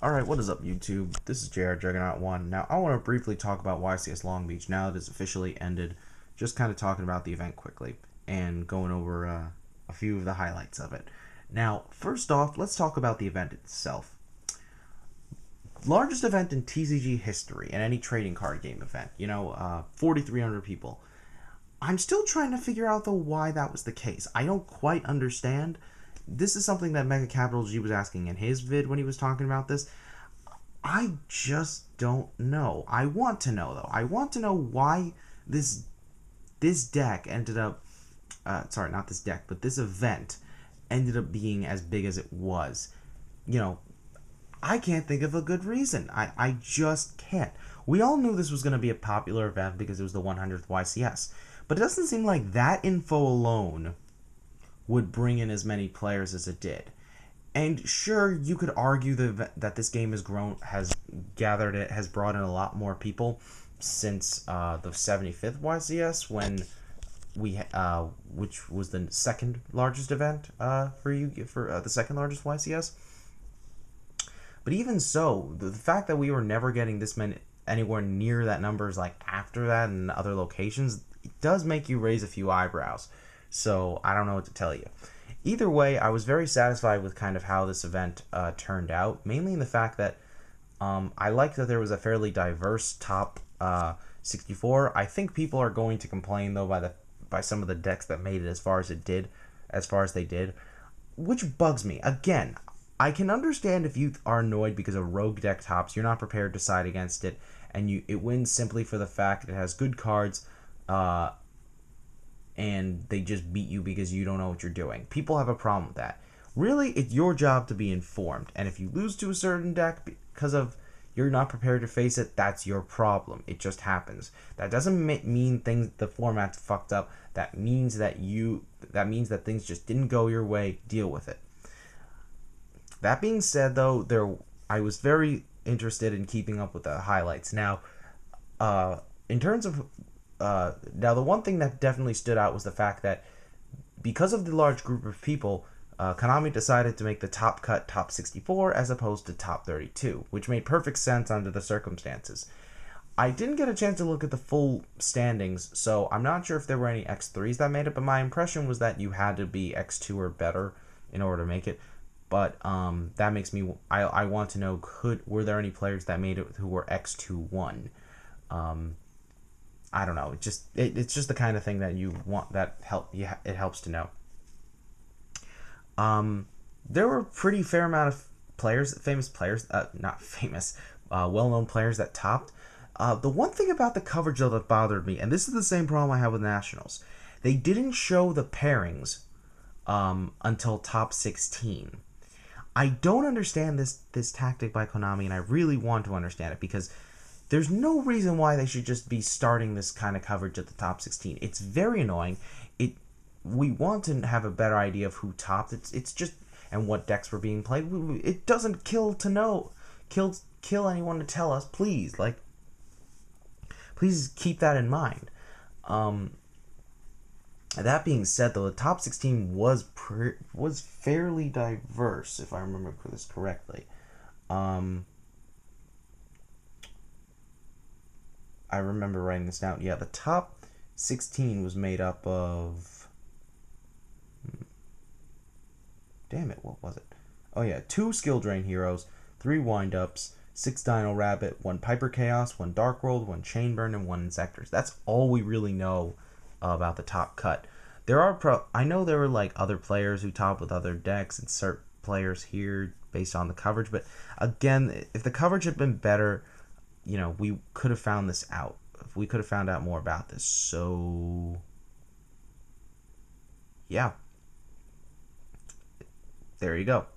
Alright, what is up YouTube? This is JR Juggernaut1. Now, I want to briefly talk about YCS Long Beach now that it's officially ended. Just kind of talking about the event quickly and going over a few of the highlights of it. Now, first off, let's talk about the event itself. Largest event in TCG history and any trading card game event. 4,300 people. I'm still trying to figure out, though, why that was the case. I don't quite understand. This is something that Mega Capital G was asking in his vid when he was talking about this. I just don't know. I want to know, though. I want to know why this deck ended up... sorry, not this deck, but this event ended up being as big as it was. I can't think of a good reason. I just can't. We all knew this was going to be a popular event because it was the 100th YCS. But it doesn't seem like that info alone would bring in as many players as it did. And sure, you could argue that this game has brought in a lot more people since the 75th YCS, when which was the second largest event for the second largest YCS. But even so, the fact that we were never getting this many anywhere near that numbers like after that in other locations, it does make you raise a few eyebrows. So I don't know what to tell you. Either way, I was very satisfied with kind of how this event turned out, mainly in the fact that I liked that there was a fairly diverse top 64. I think people are going to complain though by some of the decks that made it as far as they did, which bugs me. Again, I can understand if you are annoyed because a rogue deck tops, you're not prepared to side against it, and it wins simply for the fact that it has good cards, and they just beat you because you don't know what you're doing. People have a problem with that. Really, it's your job to be informed, and if you lose to a certain deck because of you're not prepared to face it, that's your problem. It just happens. That doesn't mean the format's fucked up. That means that things just didn't go your way. Deal with it. That being said, though, I was very interested in keeping up with the highlights. Now, in terms of now, the one thing that definitely stood out was the fact that because of the large group of people, Konami decided to make the top cut top 64 as opposed to top 32, which made perfect sense under the circumstances. I didn't get a chance to look at the full standings, so I'm not sure if there were any X3s that made it, but my impression was that you had to be X2 or better in order to make it. But that makes me... I want to know, were there any players that made it who were X2-1? I don't know. It's just the kind of thing that you want. It helps to know. There were a pretty fair amount of well-known players that topped. The one thing about the coverage though that bothered me, and this is the same problem I have with Nationals, they didn't show the pairings until top 16. I don't understand this tactic by Konami, and I really want to understand it because there's no reason why they should just be starting this kind of coverage at the top 16. It's very annoying. We want to have a better idea of who topped. It's just, and what decks were being played. It doesn't kill anyone to tell us. Please keep that in mind. That being said, though, the top 16 was fairly diverse, if I remember this correctly. I remember writing this down. Yeah, the top 16 was made up of... Damn it, what was it? Oh yeah, 2 Skill Drain Heroes, 3 Wind-Ups, 6 Dino Rabbit, 1 Piper Chaos, 1 Dark World, 1 Chain Burn, and 1 Insectors. That's all we really know about the top cut. I know there were like other players who topped with other decks, insert players here based on the coverage, but again, if the coverage had been better, we could have found this out. We could have found out more about this. So, yeah. There you go.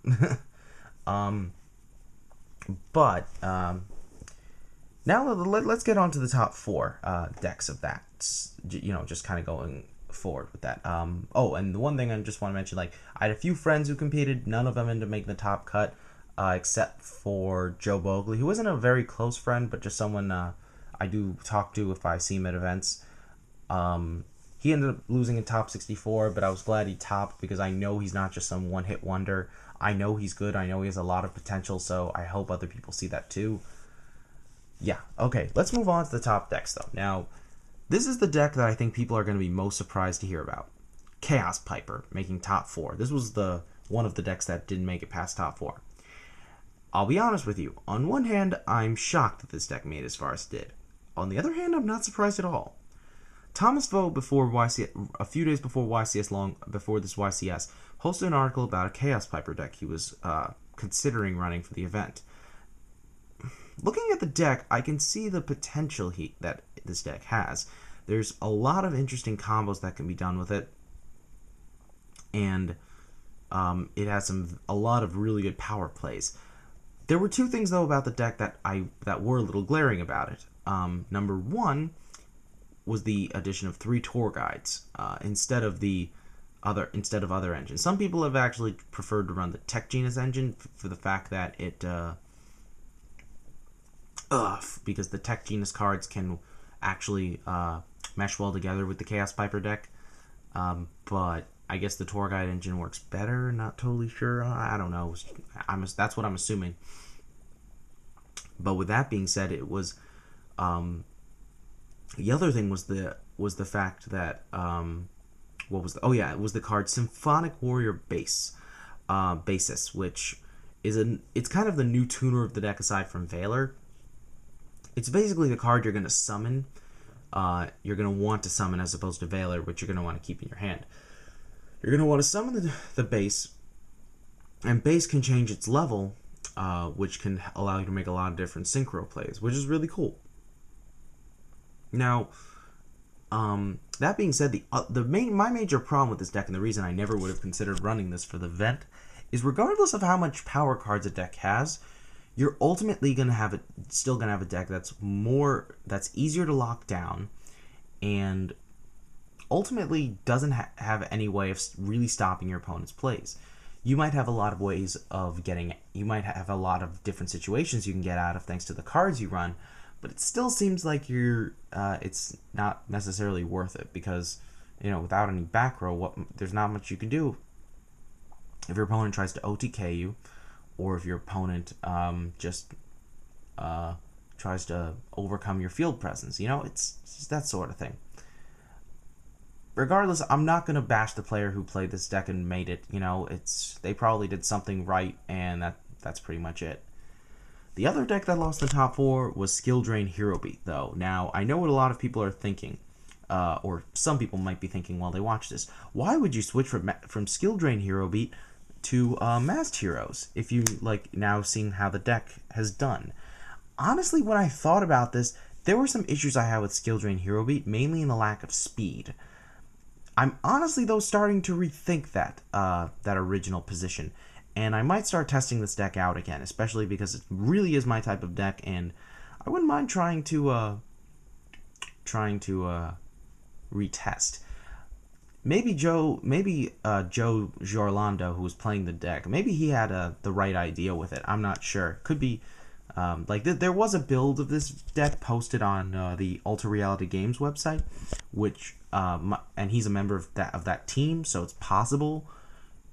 Now let's get on to the top 4 decks of that. Just kind of going forward with that. Oh, and the one thing I just want to mention, I had a few friends who competed. None of them ended up making the top cut. Except for Joe Bogley, who wasn't a very close friend, but just someone I do talk to if I see him at events. He ended up losing in top 64, but I was glad he topped because I know he's not just some one-hit wonder. I know he's good. I know he has a lot of potential, so I hope other people see that too. Yeah, okay, let's move on to the top decks, though. Now, this is the deck that I think people are going to be most surprised to hear about. Chaos Piper, making top 4. This was the one of the decks that didn't make it past top 4. I'll be honest with you. On one hand, I'm shocked that this deck made as far as it did. On the other hand, I'm not surprised at all. Thomas Vo, before YCS, a few days before before this YCS, posted an article about a Chaos Piper deck he was considering running for the event. Looking at the deck, I can see the potential that this deck has. There's a lot of interesting combos that can be done with it, and it has a lot of really good power plays. There were 2 things though about the deck that were a little glaring about it. Number 1 was the addition of 3 tour guides instead of other engines. Some people have actually preferred to run the Tech Genus engine for the fact that it because the Tech Genus cards can actually mesh well together with the Chaos Piper deck. But I guess the tour guide engine works better. Not totally sure. I don't know. That's what I'm assuming. But with that being said, it was the other thing was the fact that what was it was the card Symphonic Warrior Basis, which is it's kind of the new tuner of the deck aside from Valor. It's basically the card you're going to summon. You're going to want to summon as opposed to Valor, which you're going to want to keep in your hand. You're going to want to summon the base, and base can change its level, which can allow you to make a lot of different synchro plays, which is really cool. Now, that being said, my major problem with this deck, and the reason I never would have considered running this for the event, is regardless of how much power cards a deck has, you're ultimately still gonna have a deck that's easier to lock down, and ultimately doesn't have any way of really stopping your opponent's plays. You might have a lot of ways of you might have a lot of different situations you can get out of thanks to the cards you run, but it still seems like it's not necessarily worth it because, without any back row, there's not much you can do. If your opponent tries to OTK you, or if your opponent just tries to overcome your field presence. It's just that sort of thing. Regardless, I'm not going to bash the player who played this deck and made it. They probably did something right, and that's pretty much it. The other deck that lost the top 4 was Skill Drain Hero Beat, though. Now, I know what a lot of people are thinking, or some people might be thinking while they watch this. Why would you switch from Skill Drain Hero Beat to Masked Heroes if you now seeing how the deck has done? Honestly, when I thought about this, there were some issues I had with Skill Drain Hero Beat, mainly in the lack of speed. I'm honestly, though, starting to rethink that original position, and I might start testing this deck out again, especially because it really is my type of deck, and I wouldn't mind trying to retest. Maybe Joe Giorlando, who was playing the deck, maybe he had the right idea with it. I'm not sure. Could be there was a build of this deck posted on the Ultra Reality Games website, which and he's a member of that team, so it's possible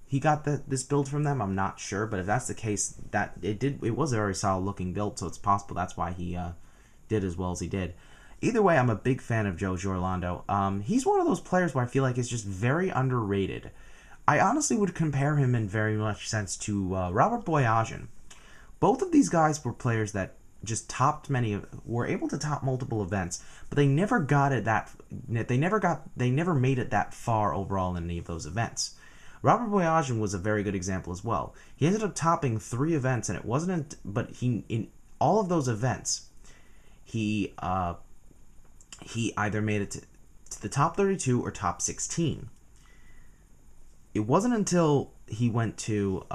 he got this build from them. I'm not sure, but if that's the case, it was a very solid looking build, so it's possible that's why he did as well as he did. Either way, I'm a big fan of Joe Giorlando. He's one of those players where I feel like is just very underrated. I honestly would compare him in very much sense to Robert Boyajian. Both of these guys were players that just were able to top multiple events, but they never made it that far overall in any of those events. Robert Boyajian was a very good example as well. He ended up topping 3 events, and in all of those events, he either made it to the top 32 or top 16. It wasn't until he went to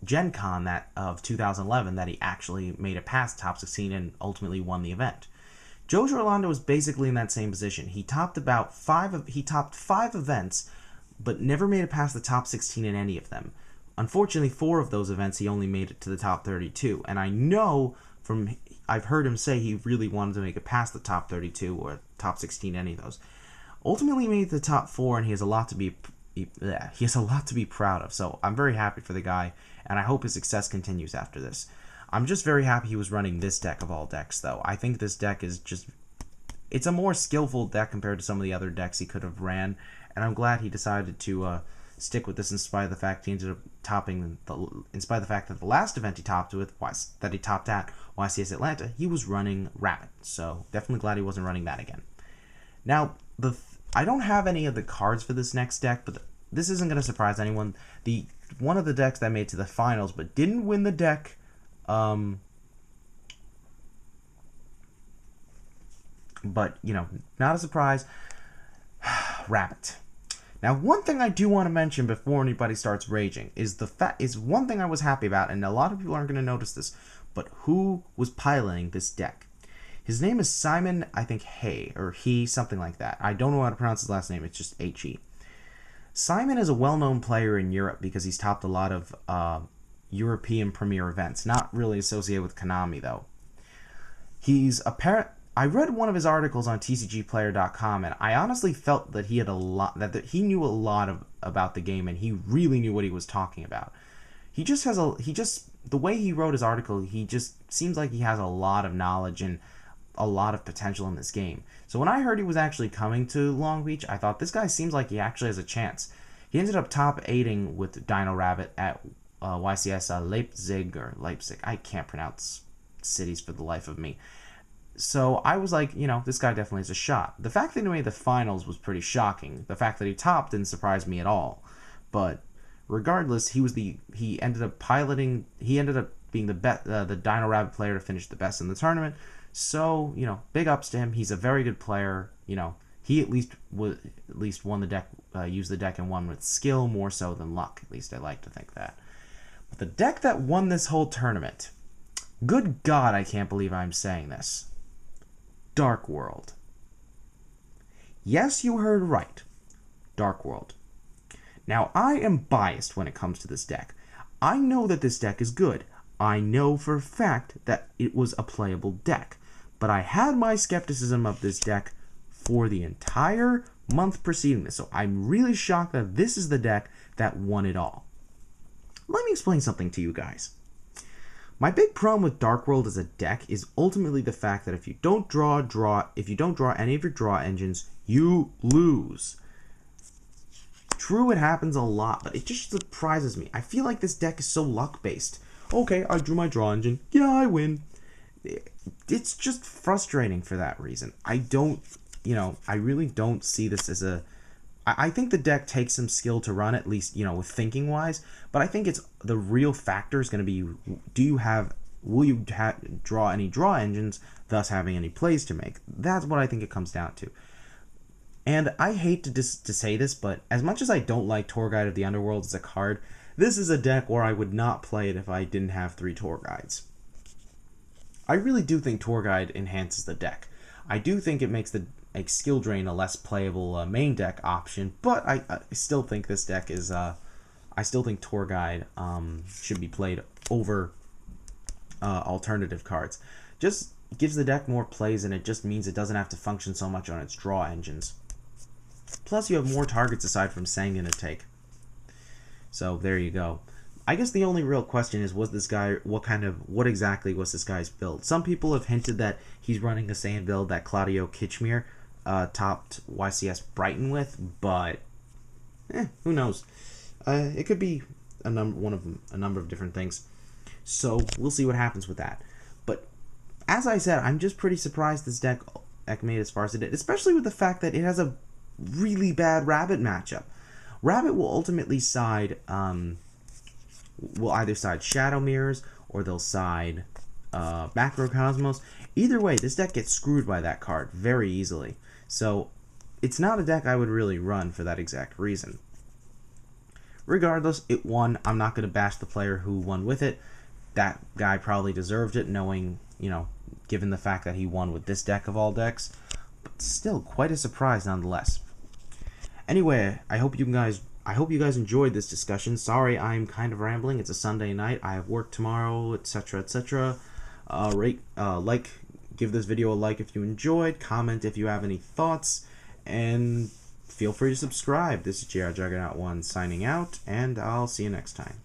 Gen Con of 2011 that he actually made it past top 16 and ultimately won the event. Joe Giorlando was basically in that same position. He topped 5 events, but never made it past the top 16 in any of them. Unfortunately, 4 of those events he only made it to the top 32, and I've heard him say he really wanted to make it past the top 32 or top 16, any of those. Ultimately, he made it to the top 4, and he has a lot to be he has a lot to be proud of. So I'm very happy for the guy, and I hope his success continues after this. I'm just very happy he was running this deck of all decks, though. I think this deck is just... It's a more skillful deck compared to some of the other decks he could have ran, and I'm glad he decided to stick with this in spite of the fact he ended up topping in spite of the fact that the last event he topped with that he topped at YCS Atlanta, he was running Rabbit. So definitely glad he wasn't running that again. Now I don't have any of the cards for this next deck, but this isn't going to surprise anyone. One of the decks that made to the finals but didn't win the deck. But, you know, not a surprise. Rabbit. Now, one thing I do want to mention before anybody starts raging is one thing I was happy about, and a lot of people aren't going to notice this, but who was piloting this deck? His name is Simon, I think, he, something like that. I don't know how to pronounce his last name. It's just H-E. Simon is a well-known player in Europe because he's topped a lot of European premier events. Not really associated with Konami, though. I read one of his articles on TCGplayer.com, and I honestly felt that he had he knew a lot about the game, and he really knew what he was talking about. The way he wrote his article, he just seems like he has a lot of knowledge and a lot of potential in this game. So when I heard he was actually coming to Long Beach, I thought, this guy seems like he actually has a chance. He ended up top 8ing with Dino Rabbit at YCS Leipzig. I can't pronounce cities for the life of me. So I was like, you know, this guy definitely has a shot. The fact that he made the finals was pretty shocking. The fact that he topped didn't surprise me at all. But regardless, he ended up being the Dino Rabbit player to finish the best in the tournament. So, you know, big ups to him. He's a very good player. You know, he at least won the deck, used the deck and won with skill more so than luck. At least I like to think that. But the deck that won this whole tournament, good God, I can't believe I'm saying this. Dark World. Yes, you heard right. Dark World. Now, I am biased when it comes to this deck. I know that this deck is good. I know for a fact that it was a playable deck. But I had my skepticism of this deck for the entire month preceding this. So I'm really shocked that this is the deck that won it all. Let me explain something to you guys. My big problem with Dark World as a deck is ultimately the fact that if you don't draw any of your draw engines, you lose. True, it happens a lot, but it just surprises me. I feel like this deck is so luck-based. Okay, I drew my draw engine. Yeah, I win. It's just frustrating for that reason. I really don't see this as a... I think the deck takes some skill to run, at least, you know, with thinking-wise, but I think the real factor is going to be, will you draw any draw engines, thus having any plays to make? That's what I think it comes down to. And I hate to say this, but as much as I don't like Tour Guide of the Underworld as a card, this is a deck where I would not play it if I didn't have 3 Tour Guides. I really do think Tour Guide enhances the deck. I do think it makes a skill drain a less playable main deck option, but I still think this deck is I still think Tour Guide should be played over alternative cards. Just gives the deck more plays, and it just means it doesn't have to function so much on its draw engines. Plus, you have more targets aside from Sanguine to take. So there you go. I guess the only real question is, what exactly was this guy's build? Some people have hinted that he's running the same build that Claudio Kitchmere topped YCS Brighton with, but who knows? It could be a number of different things. So we'll see what happens with that. But as I said, I'm just pretty surprised this deck made as far as it did, especially with the fact that it has a really bad Rabbit matchup. Rabbit will ultimately side, will either side Shadow Mirrors or they'll side Macrocosmos. Either way, this deck gets screwed by that card very easily. So it's not a deck I would really run for that exact reason. Regardless, it won. I'm not going to bash the player who won with it. That guy probably deserved it, knowing, given the fact that he won with this deck of all decks. But still, quite a surprise nonetheless. Anyway, I hope you guys enjoyed this discussion. Sorry, I'm kind of rambling. It's a Sunday night. I have work tomorrow, etc., etc. Give this video a like if you enjoyed. Comment if you have any thoughts, and feel free to subscribe. This is JR Juggernaut 1 signing out, and I'll see you next time.